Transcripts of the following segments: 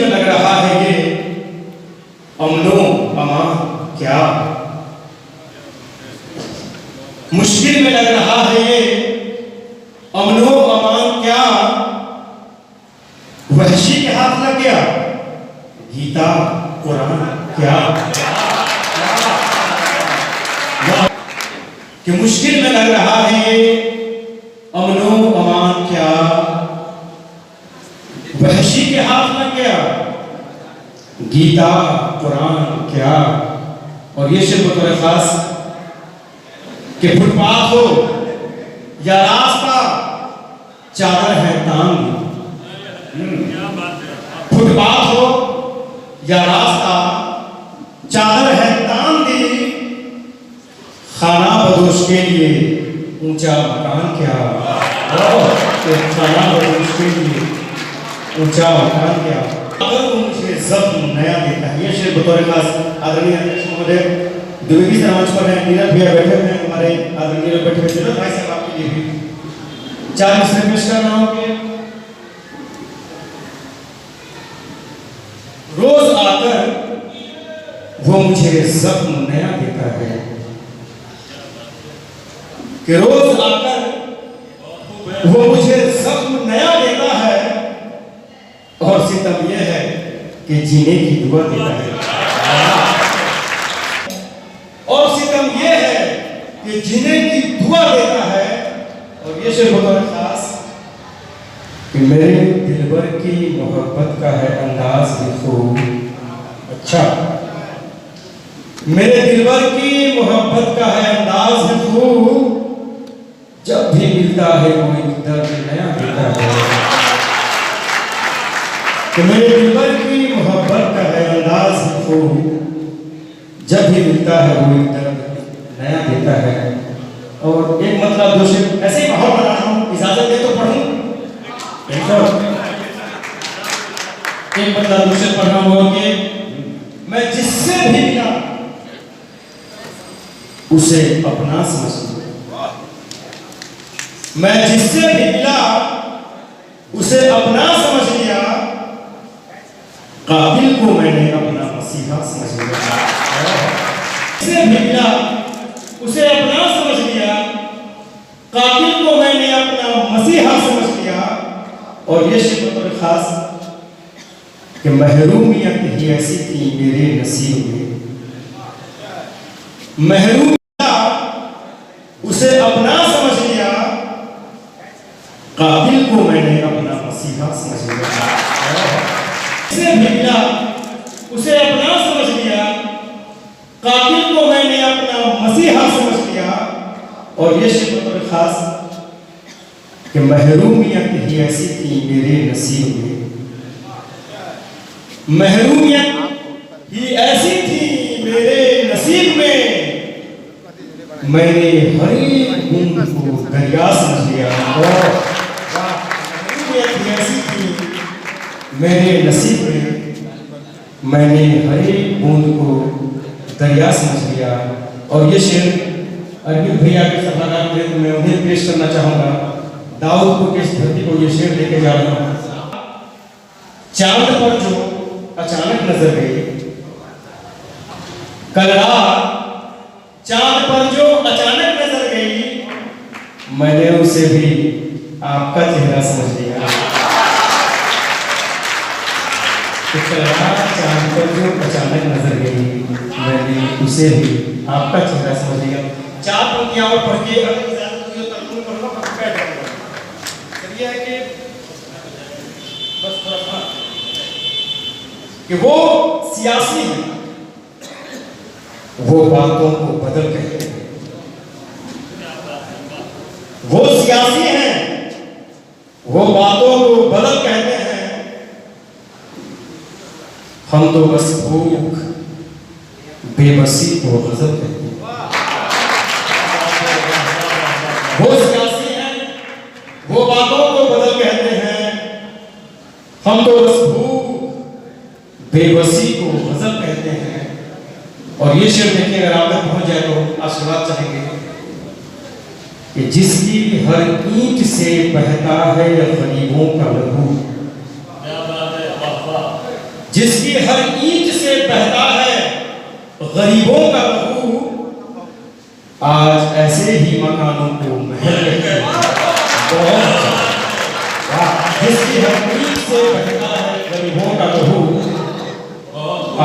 मुश्किल में लग रहा है ये अमनो अमान क्या, मुश्किल में लग रहा है ये अमनो अमान क्या, वहशी के हाथ लग गया गीता कुरान क्या। कि मुश्किल में लग रहा है ये अमनो अमान क्या, वहशी के हाथ लग गया गीता कुरान क्या। और ये शेर बतौर खास कि फुटपाथ हो या रास्ता चादर है तान, फुटपाथ हो या रास्ता चादर है तान दी, खाना बदोश के लिए ऊंचा मकान क्या, खाना बदोश के लिए ऊंचा मकान क्या। अगर वो मुझे जख्म नया देता है, ये शेर बतौर खास आदरणीय अध्यक्ष महोदय द्विवेदी समाज पर है, नीरज भैया बैठे हुए हैं, हमारे आदरणीय बैठे हुए नीरज भाई साहब आपके लिए भी 4 मिसरे पेश कर रहा हूं कि रोज आकर वो मुझे जख्म नया देता है, कि रोज आकर वो मुझे जख्म नया देता है, और सितम यह है कि जीने की दुआ देता है, और सितम यह है कि जीने की दुआ देता है। और ये शेर बतौर खास कि मेरे दिलबर की मोहब्बत का है अंदाज भी खूब अच्छा, मेरे दिलबर की मोहब्बत का है अंदाज भी खूब, जब भी मिलता है वो एक दर्द नया देता है। कि मेरे दिलबर की मोहब्बत का है अंदाज भी खूब, जब भी मिलता है वो एक दर्द नया देता है। और एक मतलब दो शेर ऐसे ही माहौल बना रहा हूं, इजाजत दे तो पढ़ूं, एक मतलब दो शेर पढ़ रहा हूं कि मैं जिससे भी मिला उसे अपना समझ लिया, मैं जिससे भी मिला उसे अपना समझ लिया, काबिल को मैंने अपना मसीहा समझ लिया, जिससे भी मिला उसे अपना समझ लिया, काबिल को मैंने अपना मसीहा समझ लिया। और ये शेर बतौर खास कि महरूमियत ही ऐसी थी मेरे नसीब में, महरूमियत उसे अपना समझ लिया, काबिल को मैंने अपना मसीहा समझ लिया, जिसे भी मिला उसे अपना समझ लिया, काबिल को मैंने अपना मसीहा समझ लिया। और ये शेर बतौर खास कि महरूमियत ही ऐसी थी मेरे नसीब में, महरूमियत ही ऐसी थी मेरे नसीब में, मैंने हर एक बूंद को दरिया समझ लिया। महरूमियत ही ऐसी थी मेरे नसीब में, मैंने हर एक बूंद को दरिया समझ लिया। और ये शेर अरविंद भैया के सभागार में मैं उन्हें पेश करना चाहूंगा, दाऊदपुर की इस धरती को ये शेर लेके जा रहा हूं। चांद पर जो अचानक नजर गई, कल रात चांद पर जो अचानक नजर गई, मैंने उसे भी आपका चेहरा समझ लिया। कल रात चांद पर जो अचानक नजर गई, मैंने उसे भी आपका चेहरा समझ लिया। 4 पंक्तियां और पढ़ के कि वो सियासी है, वो बातों को बदल कहते हैं, वो सियासी हैं, वो बातों को बदल कहते हैं, हम तो बस भूख बेबसी को गजब कहते हैं। वो सियासी हैं, वो बातों को बदल कहते हैं, हम तो बस भूख बेबसी को गजब कहते हैं। और ये शेर देखिए, अगर आप तक पहुंच जाए तो आशीर्वाद चाहेंगे कि जिसकी हर ईंट से बहता है गरीबों का लहू, जिसकी हर ईंट से बहता है गरीबों का लहू, आज ऐसे ही मकानों को महल कहते हैं। जिसकी हर ईंट से बहता है गरीबों का लहू,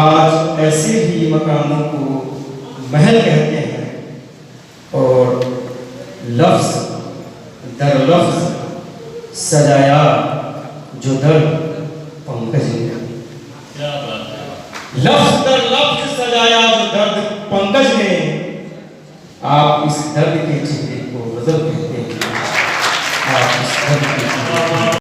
आज ऐसे ही मकानों को महल कहते हैं। और लफ्ज दर लफ्ज सजाया जो दर्द पंकज ने, लफ्ज दर लफ्ज सजाया जो दर्द पंकज ने, आप इस दर्द के चेहरे को गजब कहते हैं। आप इस दर्द